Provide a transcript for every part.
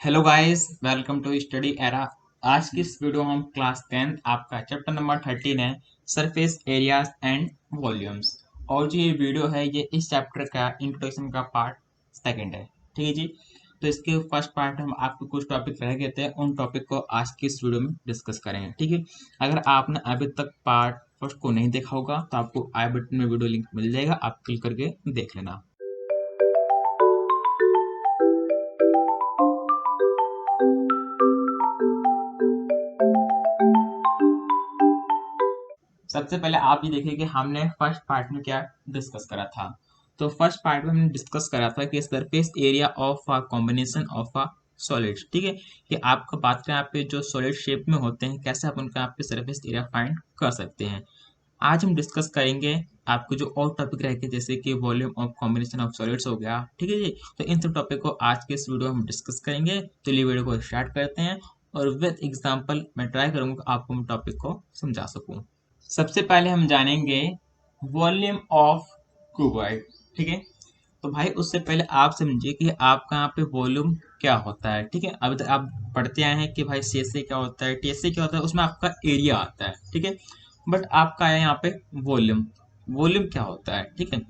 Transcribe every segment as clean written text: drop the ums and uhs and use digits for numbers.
Hello guys, welcome to study era. आज की इस वीडियो में हम क्लास 10 आपका चैप्टर नंबर 13 है, सरफेस एरियाज एंड वॉल्यूम्स। और जो ये वीडियो है ये इस चैप्टर का इंट्रोडक्शन का पार्ट सेकंड है। ठीक है जी। तो इसके फर्स्ट पार्ट हम आपको कुछ टॉपिक रह गए थे, उन टॉपिक को आज की इस वीडियो में डिस्कस करेंगे। ठीक है। अगर आपने अभी तक पार्ट फर्स्ट को नहीं देखा होगा तो आपको आई बटन में वीडियो लिंक मिल जाएगा, आप क्लिक करके देख लेना। सबसे पहले आप ये देखिए कि हमने फर्स्ट पार्ट में क्या डिस्कस करा था। तो फर्स्ट पार्ट में हमने डिस्कस करा था कि surface area of a combination of a solid. ठीक है। कि आपका बात करें यहाँ पे जो सॉलिड शेप में होते हैं कैसे आप उनका यहाँ पे सरफेस एरिया फाइंड कर सकते हैं। आज हम डिस्कस करेंगे आपको जो और टॉपिक रहेंगे जैसे कि volume of combination of solids हो गया। ठीक है जी। तो इन सब टॉपिक को आज के इस वीडियो में हम डिस्कस करेंगे। तो ये वीडियो को स्टार्ट करते हैं और विद एग्जाम्पल मैं ट्राई करूंगा कि आपको मैं टॉपिक को समझा सकूं। सबसे पहले हम जानेंगे वॉल्यूम ऑफ क्यूबॉइड। ठीक है। तो भाई उससे पहले आप समझिए कि आपका यहाँ पे वॉल्यूम क्या होता है। ठीक है। अब तक आप पढ़ते आए हैं कि भाई सी से क्या होता है, टी से क्या होता है, उसमें आपका एरिया आता है। ठीक है। बट आपका है यहाँ पे वॉल्यूम। वॉल्यूम क्या होता है। ठीक है।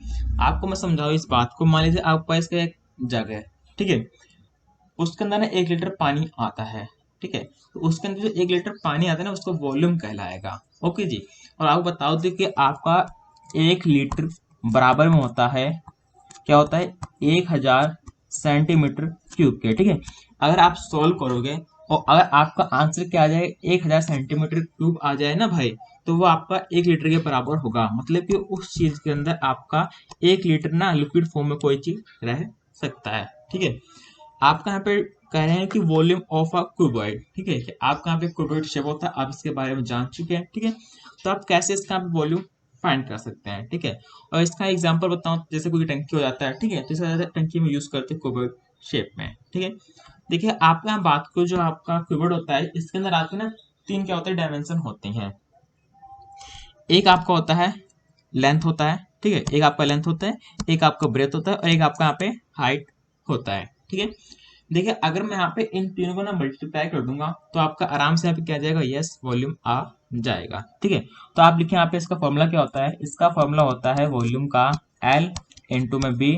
आपको मैं समझाऊँ इस बात को। मान लीजिए आपके पास का एक जग है। ठीक है। उसके अंदर ना 1 लीटर पानी आता है। ठीक है। तो उसके अंदर जो 1 लीटर पानी आता है ना उसको वॉल्यूम कहलाएगा। ओके जी। और आपको बताओ दे कि आपका 1 लीटर बराबर में होता है, क्या होता है, 1000 सेंटीमीटर क्यूब के। ठीक है। अगर आप सोल्व करोगे और अगर आपका आंसर क्या आ जाए, 1000 सेंटीमीटर क्यूब आ जाए ना भाई, तो वो आपका 1 लीटर के बराबर होगा। मतलब कि उस चीज के अंदर आपका 1 लीटर ना लिक्विड फॉर्म में कोई चीज रह सकता है। ठीक है। आपका यहाँ पे कह रहे हैं कि वॉल्यूम ऑफ अ क्यूबॉइड। ठीक है। कि आपका यहाँ पे क्यूबॉइड शेप होता है, आप इसके बारे में जान चुके हैं। ठीक है। तो आप कैसे इसका वॉल्यूम फाइंड कर सकते हैं। ठीक है। और इसका एग्जांपल बताऊं, जैसे कोई टंकी हो जाता है। ठीक है। तो इसे ज्यादा टंकी में यूज करते हैं क्यूबॉइड शेप में। ठीक है। देखिए आपका यहाँ बात को जो आपका क्यूबॉइड होता है इसके अंदर आपके ना तीन क्या होते हैं, डायमेंशन होते हैं। एक आपका होता है लेंथ होता है। ठीक है। एक आपका लेंथ होता है, एक आपका ब्रेथ होता है और एक आपका यहाँ पे हाइट होता है। ठीक है। देखिए अगर मैं यहाँ पे इन तीनों को ना मल्टीप्लाई कर दूंगा तो आपका आराम से यहाँ पे क्या आ जाएगा, यस वॉल्यूम आ जाएगा। ठीक है। तो आप लिखिए यहाँ पे इसका फॉर्मूला क्या होता है। इसका फॉर्मूला होता है वॉल्यूम का एल इंटू में बी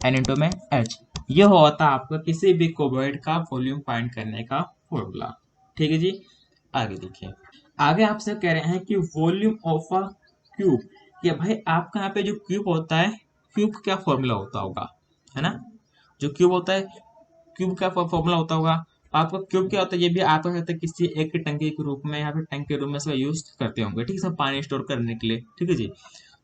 एन इंटू में एच। ये होता है आपका किसी भी क्यूबॉइड का वॉल्यूम फाइंड करने का फॉर्मूला। ठीक है जी। आगे देखिए। आगे आपसे कह रहे हैं कि वॉल्यूम ऑफ अ क्यूब। ये भाई आपका यहाँ पे जो क्यूब होता है, क्यूब का क्या फॉर्मूला होता होगा, है ना। जो क्यूब होता है, क्यूब का फॉर्मूला होता होगा। आपका क्यूब क्या होता है ये भी आप कह सकते हैं किसी एक टंकी के रूप में, यहाँ पे टंकी के रूप में इसका यूज करते होंगे। ठीक है। सब पानी स्टोर करने के लिए। ठीक है जी।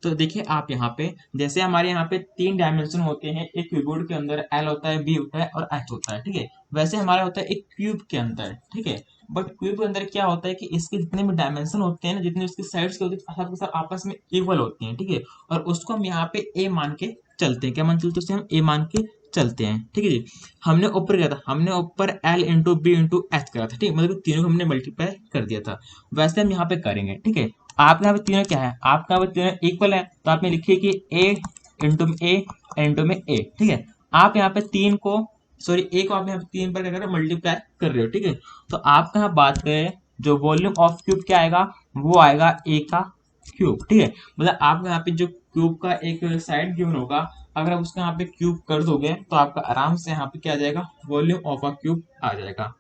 तो देखिए आप यहाँ पे जैसे हमारे यहाँ पे तीन डायमेंशन होते हैं, एक क्यूबोर्ड के अंदर एल होता है, बी होता है और एच होता है। ठीक है। वैसे हमारा होता है एक क्यूब के अंदर। ठीक है। बट क्यूब के अंदर क्या होता है कि इसके जितने भी डायमेंशन होते हैं ना, जितने उसकी साइड्स के होते हैं सब के सब आपस में इक्वल होते हैं। ठीक है। और उसको हम यहाँ पे ए मान के चलते हैं। क्या मान चलते हैं, उसे हम ए मान के चलते हैं। ठीक है जी। हमने ऊपर किया था, हमने ऊपर L into B into H करा था। ठीक है। मतलब कि तीनों को हमने मल्टीप्लाई कर दिया था। वैसे हम यहाँ पे करेंगे। ठीक है। आपके यहाँ पे तीनों क्या है, आपके यहाँ पे तीनों इक्वल है तो आप में लिखिए कि ए इंटू में ए इंटू में ए। ठीक है। आप यहाँ पे तीन को, सॉरी ए को आप यहाँ पे तीन पर क्या कर रहे हो, मल्टीप्लाई कर रहे हो। ठीक है। तो आपका यहाँ बात करें जो वॉल्यूम ऑफ क्यूब क्या आएगा, वो आएगा ए का क्यूब। ठीक है। मतलब आपका यहाँ पे जो क्यूब का एक साइड गिवन होगा, अगर आप उसका यहाँ पे क्यूब कर दोगे तो आपका आराम से यहाँ पे क्या आ जाएगा, वॉल्यूम ऑफ अ क्यूब आ जाएगा।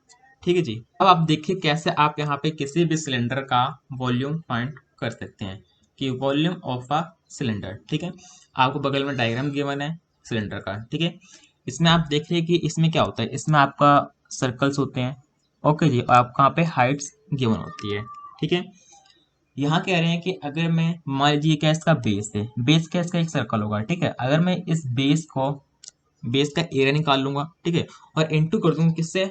ठीक है जी। अब आप देखिए कैसे आप यहाँ पे किसी भी सिलेंडर का वॉल्यूम फाइंड कर सकते हैं कि वॉल्यूम ऑफ अ सिलेंडर। ठीक है। आपको बगल में डायग्राम गिवन है सिलेंडर का। ठीक है। इसमें आप देख रहे हैं कि इसमें क्या होता है, इसमें आपका सर्कल्स होते हैं। ओके जी। और आपको यहाँ पे हाइट्स गिवन होती है। ठीक है। यहाँ कह रहे हैं कि अगर मैं, मान लीजिए क्या इसका बेस है, बेस क्या इसका एक सर्कल होगा। ठीक है। अगर मैं इस बेस को, बेस का एरिया निकाल लूंगा। ठीक है। और इंटू कर दूंगा किससे,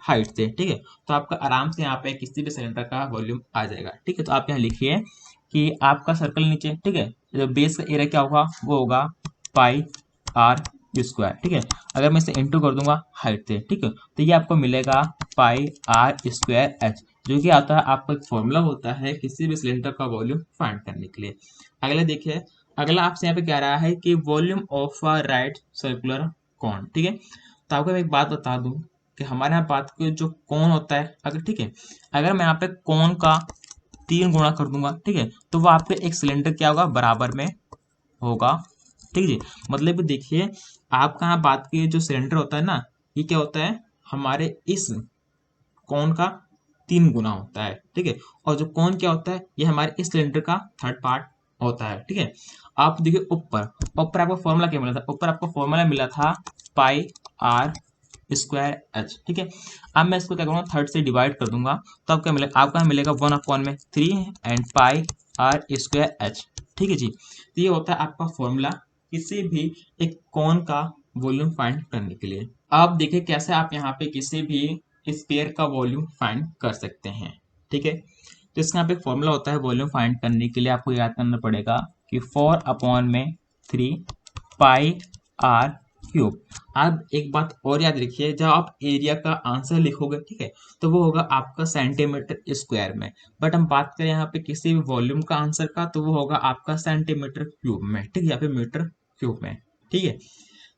हाइट से। ठीक है। तो आपका आराम से यहाँ पे किसी भी सिलेंडर का वॉल्यूम आ जाएगा। ठीक है। तो आप यहाँ लिखिए कि आपका सर्कल नीचे, ठीक है, जो बेस का एरिया क्या होगा वो होगा पाई आर स्क्वायर। ठीक है। अगर मैं इसे इंटू कर दूंगा हाइट से, ठीक है, तो ये आपको मिलेगा पाई आर स्क्वायर एच, जो कि आता है आपका एक फॉर्मूला होता है किसी भी सिलेंडर का वॉल्यूम फाइंड करने के लिए। अगला देखिए। अगला आपसे यहाँ पे कह रहा है कि volume of a right circular कौन। ठीक है। तो आपको मैं एक बात बता दूं, कि हमारे यहाँ बात की जो कोण होता है, अगर ठीक है, अगर मैं यहाँ पे कोण का 3 गुणा कर दूंगा, ठीक है, तो वो आपके एक सिलेंडर क्या होगा, बराबर में होगा। ठीक है जी, मतलब कि देखिए आपका यहाँ बात की जो सिलेंडर होता है ना, ये क्या होता है, हमारे इस कोण का 3 गुना होता है। ठीक है, और जो कोण क्या होता है, ये हमारे इस सिलेंडर का थर्ड पार्ट होता है। ठीक है, आप देखिए ऊपर ऊपर आपको फॉर्मूला क्या मिला था, ऊपर आपको फॉर्मूला मिला था पाई आर स्क्वायर एच। ठीक है, अब मैं इसको क्या करूँगा, थर्ड से डिवाइड कर दूंगा, तो अब क्या मिलेगा, आपका मिलेगा 1/3 and pi R square H. ठीक है जी, तो ये होता है आपका फॉर्मूला किसी भी एक कोण का वॉल्यूम फाइंड करने के लिए। आप देखिए कैसे आप यहाँ पे किसी भी स्फीयर का वॉल्यूम फाइंड कर सकते हैं। ठीक है, तो इसका यहाँ पे फॉर्मूला होता है वॉल्यूम फाइंड करने के लिए, आपको याद करना पड़ेगा कि 4/3 पाई आर क्यूब। अब एक बात और याद रखिए, जब आप एरिया का आंसर लिखोगे, ठीक है, तो वो होगा आपका सेंटीमीटर स्क्वायर में, बट हम बात करें यहाँ पे किसी भी वॉल्यूम का आंसर का, तो वो होगा आपका सेंटीमीटर क्यूब में। ठीक है, या फिर मीटर क्यूब में। ठीक है,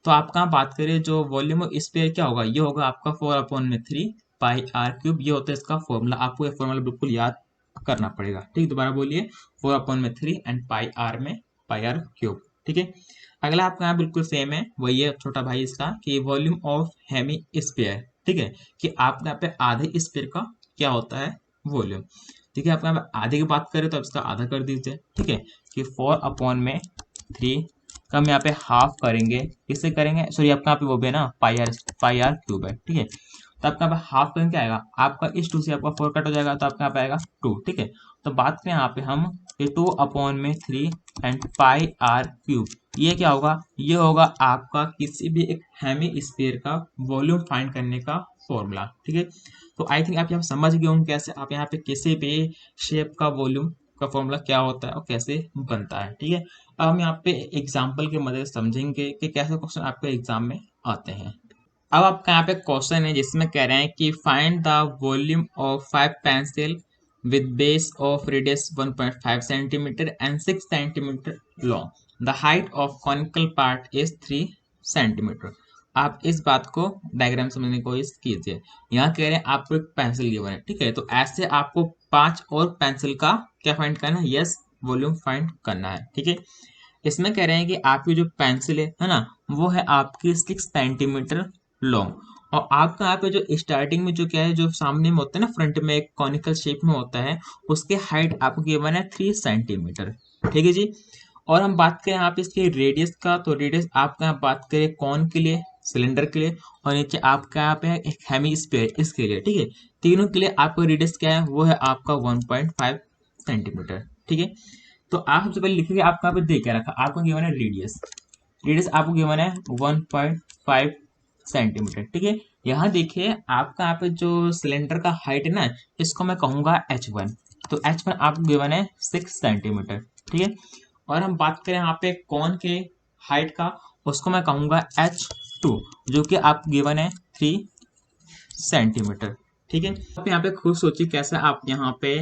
तो आप कहाँ बात करें जो वॉल्यूम ऑफ स्फीयर क्या होगा, ये होगा आपका 4/3 पाई आर क्यूब। ये होता है इसका फॉर्मूला, आपको ये फॉर्मूला बिल्कुल याद करना पड़ेगा। ठीक, दोबारा बोलिए, 4/3 एंड पाई आर में पाई आर क्यूब। ठीक है, अगला आपका यहाँ बिल्कुल सेम है, वही है छोटा भाई इसका, कि वॉल्यूम ऑफ हेमी स्फीयर। ठीक है, कि आपका यहाँ पे आधे स्फीयर का क्या होता है, वॉल्यूम। ठीक है, आपका यहाँ पे आधे की बात करें तो आप इसका आधा कर दीजिए। ठीक है, कि 4/3 का हम यहाँ पे हाफ करेंगे, किससे करेंगे, सॉरी आपका यहाँ पे वो भी है ना, पाई आर क्यूब है। ठीक है, तो आपका यहाँ पे हाफ करेंगे, क्या आएगा आपका, इस 2 से आपका 4 कट हो जाएगा, तो आपका यहाँ पे आएगा 2। ठीक है, तो बात करें यहाँ पे हम, ये 2/3 एंड पाई आर क्यूब, ये क्या होगा, ये होगा आपका किसी भी एक हेमी स्फीयर का वॉल्यूम फाइंड करने का फॉर्मूला। ठीक है, तो आई थिंक आप यहाँ समझ गए होंगे कैसे आप यहाँ पे किसी भी शेप का वॉल्यूम का फॉर्मूला क्या होता है और कैसे बनता है। ठीक है, अब हम यहाँ पे एग्जाम्पल की मदद से समझेंगे कि कैसे क्वेश्चन आपके एग्जाम में आते हैं। अब आपका यहाँ पे क्वेश्चन है जिसमें कह रहे हैं कि find the volume of 5 pencil with base of radius 1.5 centimeter and 6 centimeter long. The height of conical part is 3 centimeter. आप इस बात को डायग्राम समझने की कोशिश कीजिए। यहाँ कह रहे हैं आपको एक पेंसिल गिवन है, ठीक है, तो ऐसे आपको 5 और पेंसिल का क्या फाइंड करना है, यस वॉल्यूम फाइंड करना है। ठीक है, इसमें कह रहे हैं कि आपकी जो पेंसिल है ना, वो है आपकी 6 सेंटीमीटर लॉन्ग, और आपका यहाँ पे जो स्टार्टिंग में जो क्या है, जो सामने में होता है ना, फ्रंट में एक कॉनिकल शेप में होता है, उसके हाइट आपको गिवन है 3 सेंटीमीटर। ठीक है जी, और हम बात करें यहाँ पे इसके रेडियस का, तो रेडियस आपका यहाँ बात करें कौन के लिए, सिलेंडर के लिए, और नीचे आपका यहाँ पे है एक हेमी स्फीयर, इसके लिए। ठीक है, तीनों के लिए आपका रेडियस क्या है, वो है आपका 1.5 सेंटीमीटर। ठीक है, तो आप सबसे पहले लिखिए आपका यहाँ पे दे क्या रखा, आपको गिवन है रेडियस, रेडियस आपको गिवन है 1.5 सेंटीमीटर। ठीक है, यहाँ देखिए आपका यहाँ पे जो सिलेंडर का हाइट है ना, इसको मैं कहूंगा h1, तो h1 आपको गिवन है 6 सेंटीमीटर। ठीक है, और हम बात करें यहाँ पे कौन के हाइट का, उसको मैं कहूंगा h2, जो कि आपको गिवन है 3 सेंटीमीटर। ठीक है, आप यहाँ पे खुद सोचिए कैसे आप यहाँ पे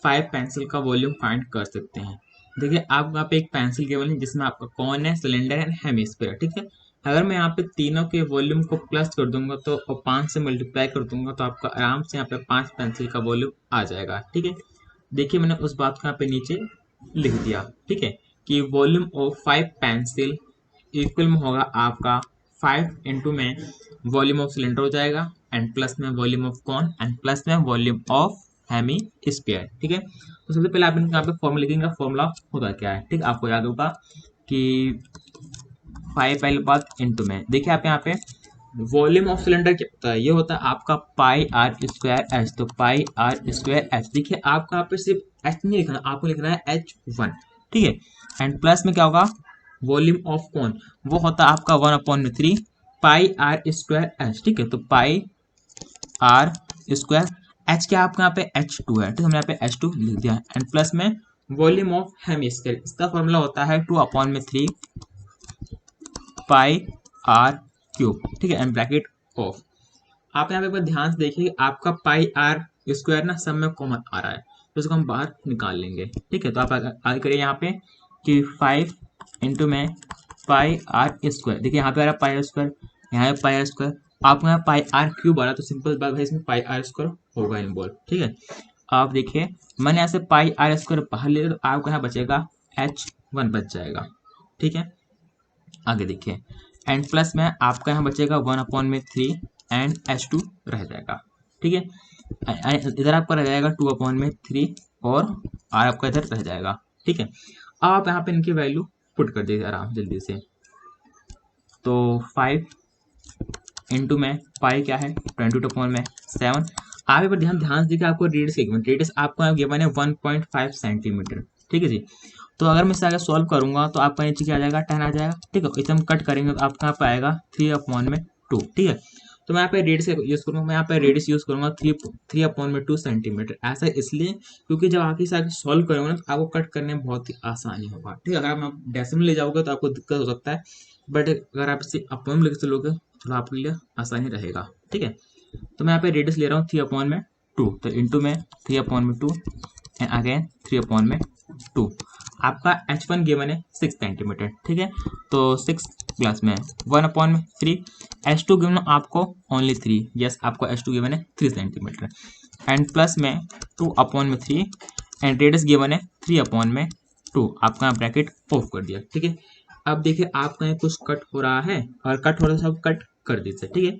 5 पेंसिल का वॉल्यूम फाइंड कर सकते हैं। देखिए आप यहाँ पे एक पेंसिल गिवन है जिसमें आपका कौन है, सिलेंडर एंड हेमिस्फीयर। ठीक है, अगर मैं यहाँ पे तीनों के वॉल्यूम को प्लस कर दूंगा तो, और 5 से मल्टीप्लाई कर दूंगा, तो आपका आराम से यहाँ पे 5 पेंसिल का वॉल्यूम आ जाएगा। ठीक है, देखिए मैंने उस बात को यहाँ पे नीचे लिख दिया। ठीक है, कि वॉल्यूम ऑफ 5 पेंसिल इक्वल में होगा आपका 5 इंटू में वॉल्यूम ऑफ सिलेंडर हो जाएगा, एंड प्लस में volume of cone, and plus में वॉल्यूम ऑफ हेमी स्फीयर। ठीक है, तो सबसे पहले आप यहाँ पे फॉर्मूला लिखेंगे, फॉर्मूला होता क्या है, ठीक, आपको याद होगा कि 5 पहले बात इंटू में, देखिए आप यहाँ पे वॉल्यूम ऑफ सिलेंडर क्या होता है, ये होता है आपका पाई आर स्क्वायर एच, तो पाई आर स्क्वायर एच। देखिए आपका यहाँ पे सिर्फ एच नहीं लिखना, आपको लिखना है h1। ठीक है, एंड प्लस में क्या होगा, वॉल्यूम ऑफ कौन, वो होता है आपका 1/3 पाई आर स्क्वायर एच। ठीक है, तो पाई आर स्क्वायर एच क्या आपका यहाँ पे h2 है, तो हमने यहाँ पे h2 लिख दिया, एंड प्लस में वॉल्यूम ऑफ हेमिस्फीयर, इसका फॉर्मूला होता है 2/3 पाई आर क्यूब। ठीक है, एंड ब्रैकेट ऑफ, आप यहाँ पे एक बार ध्यान से देखिए, आपका पाई आर स्क्वायर ना सब में कॉमन आ रहा है, तो इसको हम बाहर निकाल लेंगे। ठीक है, तो आप आगे करिए यहाँ पे कि 5 इंटू में पाई आर स्क्वायर, देखिए यहाँ पे आ रहा है पाई आर स्क्वायर, यहाँ पे पाई आर स्क्वायर, आपको यहाँ पाई आर क्यूब आ रहा है, तो सिंपल बात है इसमें पाई आर स्क्वायर होगा इन्वॉल्व। ठीक है, आप देखिए मैंने यहाँ से पाई आर स्क्वायर बाहर ले लिया, तो आपको यहाँ बचेगा H1 बच जाएगा। ठीक है, आगे देखिए एंड प्लस में आपका यहाँ बचेगा 1/3 एंड H2 रह जाएगा। ठीक है, इधर आपका रह जाएगा 2/3 और R आपका इधर रह जाएगा। ठीक है, अब आप यहाँ पे इनकी वैल्यू पुट कर दीजिए आराम जल्दी से। तो 5 इंटू में पाई क्या है 22/7। आप पर ध्यान ध्यान से आपको रेडियस आपको यहाँ गिवन है 1.5 सेंटीमीटर। ठीक है जी, तो अगर मैं इसे आगे सॉल्व करूंगा तो आपका नीचे क्या आ जाएगा 10 आ जाएगा। ठीक है, इसे हम कट करेंगे तो आपका यहाँ पे आएगा 3/2। ठीक है, तो मैं यहाँ पे रेडियस यूज करूँगा, मैं यहाँ पे रेडियस यूज करूंगा 3/2 सेंटीमीटर। ऐसा इसलिए क्योंकि जब आप इसे आगे सॉल्व करोगे ना तो आपको कट करने में बहुत ही आसानी होगा। ठीक है, अगर आप डेसिमल ले जाओगे तो आपको दिक्कत हो सकता है, बट अगर आप इसे अपॉन लेके चलोगे थोड़ा आपके लिए आसानी रहेगा। ठीक है, तो मैं यहाँ पे रेडियस ले रहा हूँ 3/2, तो इंटू में 3/2 एंड अगेन 3/2। आपका H1 गिवन है 6 सेंटीमीटर। ठीक है, तो 6 प्लस में 1/3, H2 गिवन आपको ओनली 3, यस आपको H2 गिवन है 3 सेंटीमीटर एंड प्लस में 2/3 एंड रेडियस गिवन है 3/2। आपका ब्रैकेट ऑफ कर दिया। ठीक है, अब देखिए आपका यहाँ कुछ कट हो रहा है और कट हो रहा है सब कट कर दीजिए। ठीक है,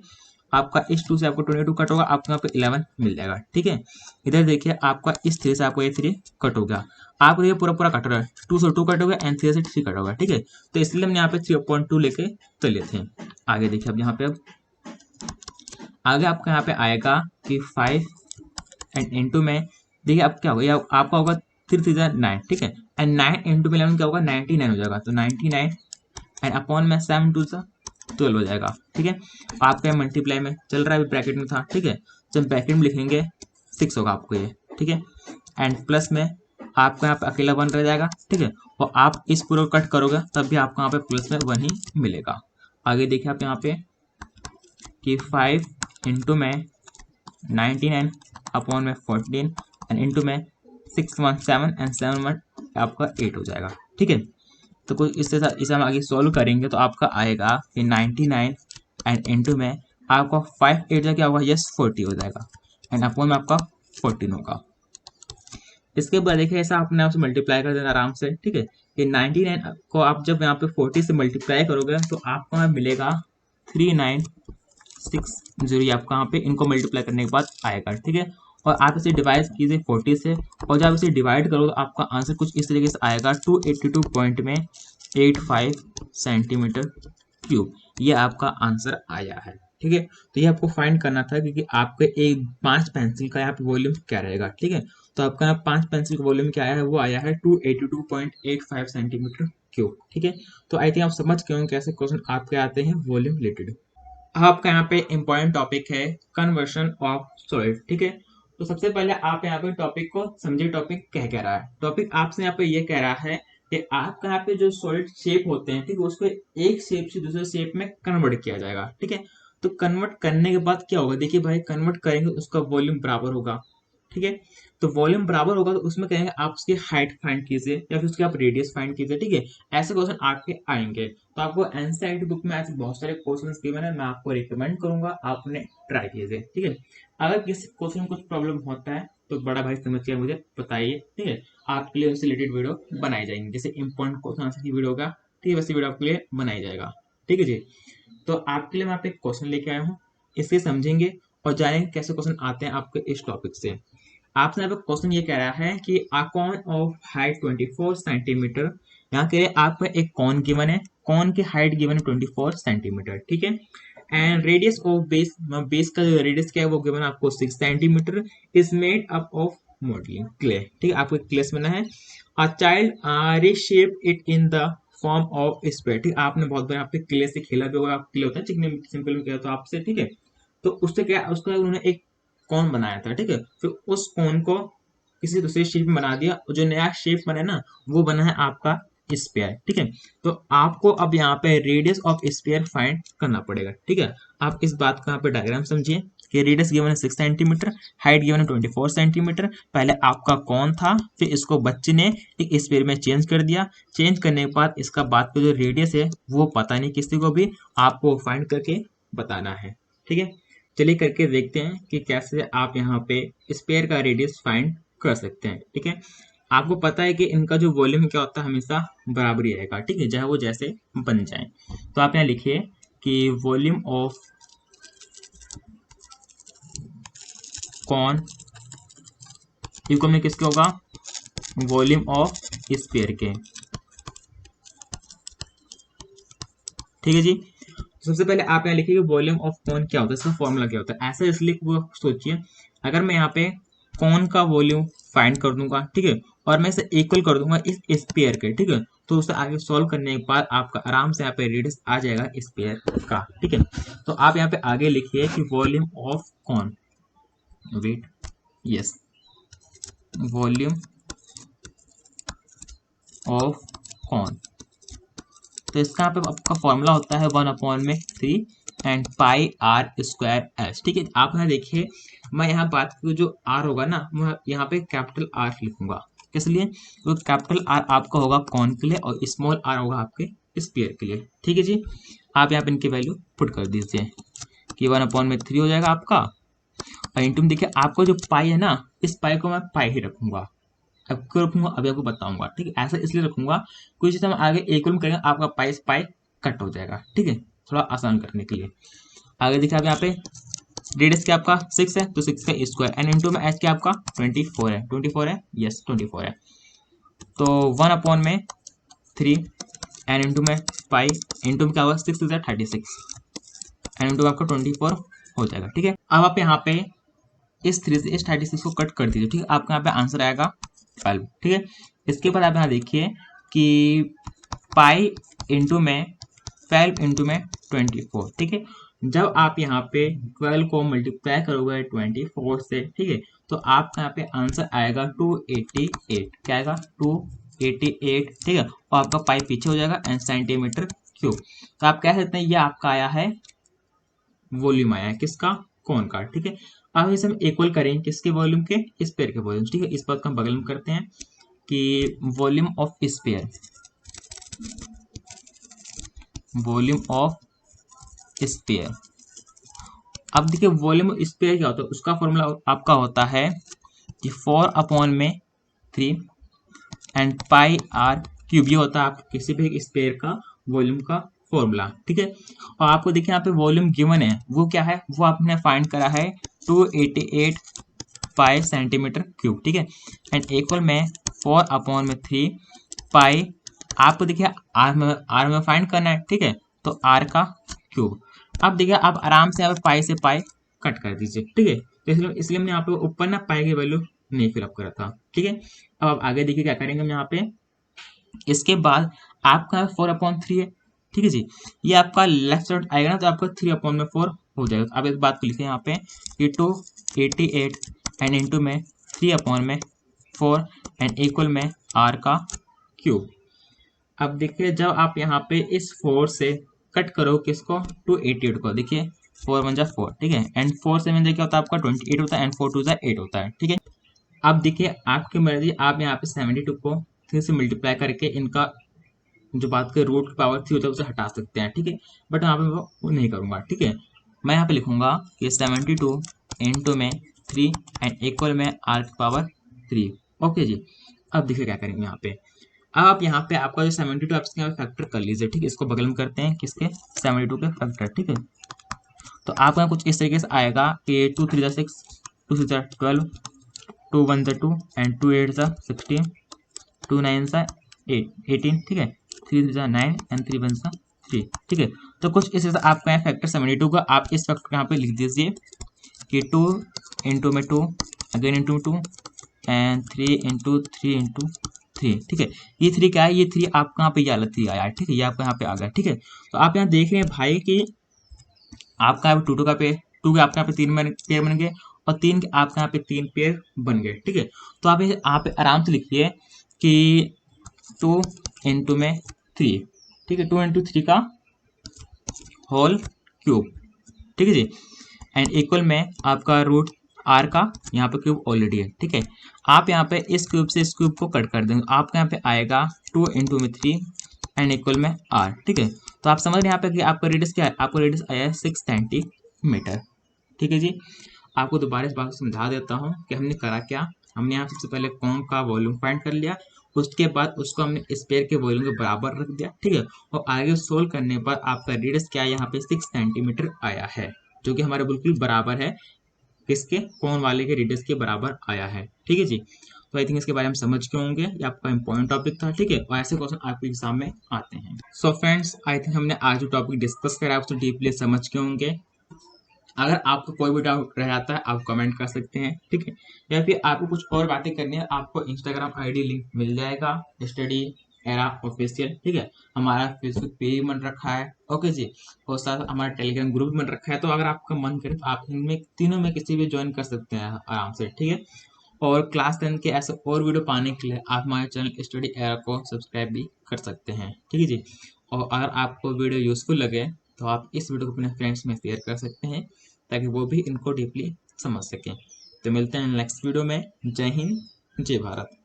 आपका इस 2 से आपको 22 कट होगा, आपको यहाँ पे 11 मिल जाएगा। ठीक है, इधर देखिए आपका इस 3 से आपको ये 3 कट हो गया, आपको ये पूरा पूरा कट रहा है, 2 से 2 कट हो गया एंड 3 से 3 कट होगा। ठीक है, तो इसलिए हमने यहाँ पे 3/2 लेके चले थे। आगे देखिए अब यहाँ पे अब आगे आपका यहाँ पे आएगा कि 5 एंड इंटू में देखिए अब क्या होगा, आपका होगा 3 3 9। ठीक है, एंड 9 इंटू में 11 क्या होगा 99 हो जाएगा, तो 99 एंड अपॉन में 7 2 12 हो जाएगा। ठीक है, आपका मल्टीप्लाई में चल रहा है, ब्रैकेट में था। ठीक है, जब ब्रैकेट में लिखेंगे 6 होगा आपको ये। ठीक है, एंड प्लस में आपको यहाँ पे अकेला 1 रह जाएगा। ठीक है, और आप इस पूरा कट करोगे तब भी आपको यहाँ पे प्लस में 1 ही मिलेगा। आगे देखिए आप यहाँ पे कि 5 इंटू में 99 अपॉन में 14 एंड इंटू में 6 1 7 एंड 7 1 आपका 8 हो जाएगा। ठीक है, तो कुछ इसे हम आगे सॉल्व करेंगे तो आपका आएगा कि 99 एंड इंटू में आपका 5 8 क्या होगा, यस 40 हो जाएगा एंड अपॉन में आपका 14 होगा। इसके बाद देखिए ऐसा अपने आप से मल्टीप्लाई कर देना आराम से। ठीक है, कि 99 को आप जब यहाँ पे 40 से मल्टीप्लाई करोगे तो आपको यहाँ मिलेगा 3960, आपका यहाँ पे इनको मल्टीप्लाई करने के बाद आएगा। ठीक है, और आप इसे डिवाइड कीजिए 40 से, और जब इसे डिवाइड करोगे तो आपका आंसर कुछ इस तरीके से आएगा 282.85 सेंटीमीटर क्यूब। ये आपका आंसर आया है। ठीक है, तो ये आपको फाइंड करना था क्योंकि आपके एक 5 पेंसिल का यहाँ पे वॉल्यूम क्या रहेगा। ठीक है, तो आपका यहाँ 5 पेंसिल का वॉल्यूम क्या आया है, वो आया है 282.85 सेंटीमीटर क्यूब। ठीक है, तो आई थिंक आप समझ गए होंगे कैसे क्वेश्चन आपके आते हैं वॉल्यूम रिलेटेड। आपका यहाँ पे इंपॉर्टेंट टॉपिक है कन्वर्शन ऑफ सॉलिड। ठीक है, तो सबसे पहले आप यहाँ पे टॉपिक को समझिए, टॉपिक कह रहा है। टॉपिक आपसे यहाँ पे ये कह रहा है कि आपका यहाँ पे जो सॉलिड शेप होते हैं, ठीक है, उसको एक शेप से दूसरे शेप में कन्वर्ट किया जाएगा। ठीक है, तो कन्वर्ट करने के बाद क्या होगा, देखिए भाई कन्वर्ट करेंगे उसका वॉल्यूम बराबर होगा। ठीक है, तो वॉल्यूम बराबर होगा तो उसमें कहेंगे आप उसकी हाइट फाइंड कीजिए या फिर उसकी आप रेडियस फाइंड कीजिए। ठीक है, ऐसे क्वेश्चन आपके आएंगे। तो आपको एनसीईआरटी बुक में ऐसे बहुत सारे क्वेश्चन गिवन है, मैं आपको रिकमेंड करूंगा आपने ट्राई कीजिए। ठीक है, अगर किसी क्वेश्चन में कुछ प्रॉब्लम होता है तो बड़ा भाई समझ के मुझे बताइए। ठीक है, आपके लिए उससे रिलेटेड वीडियो बनाई जाएंगी, जैसे इंपॉर्टेंट क्वेश्चन आंसर की वीडियो होगा, ठीक है, वैसे वीडियो आपके लिए बनाई जाएगा। ठीक है जी, तो आपके लिए मैं आप एक क्वेश्चन लेके आया हूँ, इसे समझेंगे और जानेंगे कैसे क्वेश्चन आते हैं आपके इस टॉपिक से। आपसे यहाँ पे क्वेश्चन ये कह रहा है कि a con of height 24 centimetre, यहाँ के आपको एक कॉन गिवन है, कॉन की हाइट गिवन है 24 सेंटीमीटर। ठीक है, and radius of base, base का जो रेडियस क्या है वो गिवन आपको 6 centimetre, is made up of modelling clay. ठीक है, आपको क्ले बना है, a child reshape it in the form of square. ठीक, आपने बहुत बार आपके क्ले से खेला भी होगा, क्ले होता है चिकने सिंपल में, क्या तो आपसे। ठीक है, तो उससे क्या उसका उन्होंने एक कौन बनाया था। ठीक है, फिर उस कौन को किसी दूसरे शेप में बना दिया, और जो नया शेप बना है ना वो बना है आपका स्फीयर। ठीक है, तो आपको अब यहाँ पे रेडियस ऑफ स्फीयर फाइंड करना पड़ेगा। ठीक है, आप इस बात को यहाँ पे डायग्राम समझिए कि रेडियस गिवन है 6 सेंटीमीटर, हाइट गिवन है 24 सेंटीमीटर। पहले आपका कौन था, फिर इसको बच्चे ने एक स्फीयर में चेंज कर दिया, चेंज करने के बाद इसका बाद का जो रेडियस है वो पता नहीं किसी को भी, आपको फाइंड करके बताना है। ठीक है, चलिए करके देखते हैं कि कैसे आप यहाँ पे स्पेयर का रेडियस फाइंड कर सकते हैं। ठीक है, आपको पता है कि इनका जो वॉल्यूम क्या होता है हमेशा बराबर ही रहेगा। ठीक है, चाहे वो जैसे बन जाए। तो आप यहाँ लिखिए कि वॉल्यूम ऑफ कॉन इक्वल में किसके होगा, वॉल्यूम ऑफ स्पेयर के। ठीक है जी, सबसे पहले आप यहाँ लिखिए वॉल्यूम ऑफ कॉन क्या होता है, इसका फॉर्मूला क्या होता है। ऐसा इसलिए वो सोचिए, अगर मैं यहाँ पे कॉन का वॉल्यूम फाइंड कर दूंगा, ठीक है, और मैं इसे इक्वल कर दूंगा इस स्पेयर के, ठीक है, तो उसे आगे सॉल्व करने के बाद आपका आराम से यहाँ पे रेडियस आ जाएगा स्पेयर का। ठीक है, तो आप यहाँ पे आगे लिखिए कि volume of cone, wait, yes, volume of cone, तो इसका यहाँ पे आपका फॉर्मूला होता है 1/3 and pi R square H. ठीक है, आप यहाँ देखिए, मैं यहाँ बात करूँ जो आर होगा ना, मैं यहाँ पे कैपिटल आर लिखूंगा। किस लिए, तो कैपिटल आर आपका होगा कॉन के लिए और स्मॉल आर होगा आपके स्पेयर के लिए। ठीक है जी, आप यहाँ पे इनकी वैल्यू पुट कर दीजिए कि 1/3 हो जाएगा आपका, और इंटू में देखिए आपको जो पाई है ना, इस पाई को मैं पाई ही रखूंगा। अब क्यों रखूंगा अभी आपको बताऊंगा। ठीक है, ऐसा इसलिए रखूंगा कोई चीज हम आगे इक्वल करेंगे आपका पाई से पाई कट हो जाएगा। ठीक है, थोड़ा आसान करने के लिए। आगे देखिए आप यहाँ पे रेडियस क्या आपका 6 है, तो 6 का स्क्वायर एन इंटू में एच क्या आपका 24 है, 24 है, यस 24 है, तो 1/3 एन इंटू में पाई इंटू में क्या होगा 6 is 36 एन इंटू में आपका 24 हो जाएगा। ठीक है, अब आप यहाँ पे इस 3 से इस 36 को कट कर दीजिए। ठीक है, आपका यहाँ पे आंसर आएगा 12। ठीक है, इसके बाद आप यहाँ देखिए कि पाई इंटू में 12 इंटू में 24। ठीक है, जब आप यहाँ पे 12 को मल्टीप्लाई करोगे 24 से, ठीक है, तो आपका यहाँ पे आंसर आएगा 288। क्या आएगा 288। ठीक है, और आपका पाई पीछे हो जाएगा एंड सेंटीमीटर क्यूब। तो आप कह सकते हैं ये आपका आया है वॉल्यूम, आया है किसका, कौन का। ठीक है, अब इसे हम इक्वल करेंगे किसके वॉल्यूम के, स्पेयर के वॉल्यूम। ठीक है, इस बात को हम बगल में करते हैं कि volume of sphere, volume of sphere. अब देखिए वॉल्यूम ऑफ स्पेयर क्या होता है, उसका फॉर्मूला आपका होता है कि 4/3 एंड पाई आर क्यूब। ये होता है आप किसी भी स्पेयर का वॉल्यूम का फॉर्मूला। ठीक है, और आपको देखिए यहाँ पे वॉल्यूम गिवन है, वो क्या है, वो आपने फाइंड करा है 288 पाई सेंटीमीटर क्यूब। ठीक है, एंड इक्वल में 4/3 पाई, आपको देखिए आर में फाइंड करना है। ठीक है, तो आर का क्यूब। अब देखिए आप आराम से यहाँ पे पाई से पाई कट कर दीजिए। ठीक है, तो इसलिए हमने यहाँ पे ऊपर ना पाई की वैल्यू नहीं फिलअप करा था। ठीक है, अब आप आगे देखिए क्या करेंगे हम यहाँ पे, इसके बाद आपका 4/3 है। ठीक है जी, ये आपका लेफ्ट साइड आएगा ना, तो आपका 3/4 हो जाएगा। अब इस बात को लिखे यहाँ पे कि 288 एंड इंटू में 3/4 एंड इक्वल में आर का क्यूब। अब देखिए जब आप यहाँ पे इस 4 से कट करो किसको, 288 को, देखिए 4 1 जा 4। ठीक है, एंड 4 से क्या होता है आपका 28 होता है एंड 4 2 जा 8 होता है। ठीक है, अब देखिए आपकी मर्जी, आप यहाँ पे 72 को 3 से मल्टीप्लाई करके इनका जो बात के रूट पावर 3 होता है उसे हटा सकते हैं। ठीक है, बट यहाँ पे वो नहीं करूंगा। ठीक है, मैं यहाँ पे लिखूंगा कि 72 इंटू में 3 एंड इक्वल में आर की पावर 3। ओके जी, अब देखिए क्या करेंगे यहाँ पे, अब आप यहाँ पे आपका जो 72 आप इसके फैक्टर कर लीजिए। ठीक है, इसको बगल में करते हैं किसके, 72 के फैक्टर। ठीक है, तो आपका कुछ इस तरीके से आएगा कि 2 3 6, 2 6 12, 2 1 2 एंड 2 8 16, 2 9 18। ठीक है, 3 3 9 एंड 3 1 3। ठीक है, तो कुछ इस तरह से आपका यहाँ फैक्टर 72 का आप इस फैक्टर यहाँ पे लिख दीजिए कि 2 इंटू में 2 again into 2 and 3 into 3 into 3। ठीक है, ये 3 क्या है, ये 3 आपका यहाँ पे ये अलग 3 आया है। ठीक है, ये आपका यहाँ पे आ गया। ठीक है, तो आप यहाँ देख रहे हैं भाई कि आपका यहाँ पे 2 का पे 2 के आपके यहाँ पे 3 पेयर बन गए और 3 के आपके यहाँ पे 3 पेयर बन गए। ठीक है, तो आप यहाँ पे आराम से लिखिए कि 2 इंटू में 3। ठीक है, 2 इंटू 3 का होल क्यूब। ठीक है जी, एंड इक्वल में आपका रूट आर का यहाँ पे क्यूब ऑलरेडी है। ठीक है, आप यहाँ पे इस क्यूब से इस क्यूब को कट कर देंगे, आपका यहाँ पे आएगा 2 इंटू में 3 एंड इक्वल में आर। ठीक है, तो आप समझ रहे हैं यहाँ पे कि आपका रेडियस क्या है, आपका रेडियस आया है 6 cm। मीटर। ठीक है जी। आपको दोबारा इस बात को समझा देता हूँ कि हमने करा क्या। हमने यहाँ सबसे पहले कॉम का वॉल्यूम फाइंड कर लिया, उसके बाद उसको हमने स्पेयर के वॉल्यूम के बराबर रख दिया। ठीक है, और आगे सोल्व करने पर आपका रेडियस क्या है, यहाँ पे 6 सेंटीमीटर आया है, जो कि हमारे बिल्कुल बराबर है किसके, कौन वाले के रेडियस के बराबर आया है। ठीक है जी। तो आई थिंक इसके बारे में समझ के होंगे, ये आपका इंपॉर्टेंट टॉपिक था। ठीक है, और ऐसे क्वेश्चन आपके एग्जाम में आते हैं। सो फ्रेंड्स, आई थिंक हमने आज जो टॉपिक डिस्कस करा है उसको डीपली समझ के होंगे। अगर आपको कोई भी डाउट रह जाता है आप कमेंट कर सकते हैं। ठीक है, या फिर आपको कुछ और बातें करनी है, आपको इंस्टाग्राम आईडी लिंक मिल जाएगा, स्टडी एरा ऑफिशियल। ठीक है, हमारा फेसबुक पेज भी बन रखा है। ओके जी, और साथ हमारा टेलीग्राम ग्रुप भी बन रखा है। तो अगर आपका मन करे तो आप इनमें तीनों में किसी भी ज्वाइन कर सकते हैं आराम से। ठीक है, और क्लास 10 के ऐसे और वीडियो पाने के लिए आप हमारे चैनल स्टडी एरा को सब्सक्राइब भी कर सकते हैं। ठीक है जी। और अगर आपको वीडियो यूजफुल लगे तो आप इस वीडियो को अपने फ्रेंड्स में शेयर कर सकते हैं, ताकि वो भी इनको डीपली समझ सकें। तो मिलते हैं नेक्स्ट वीडियो में। जय हिंद, जय भारत।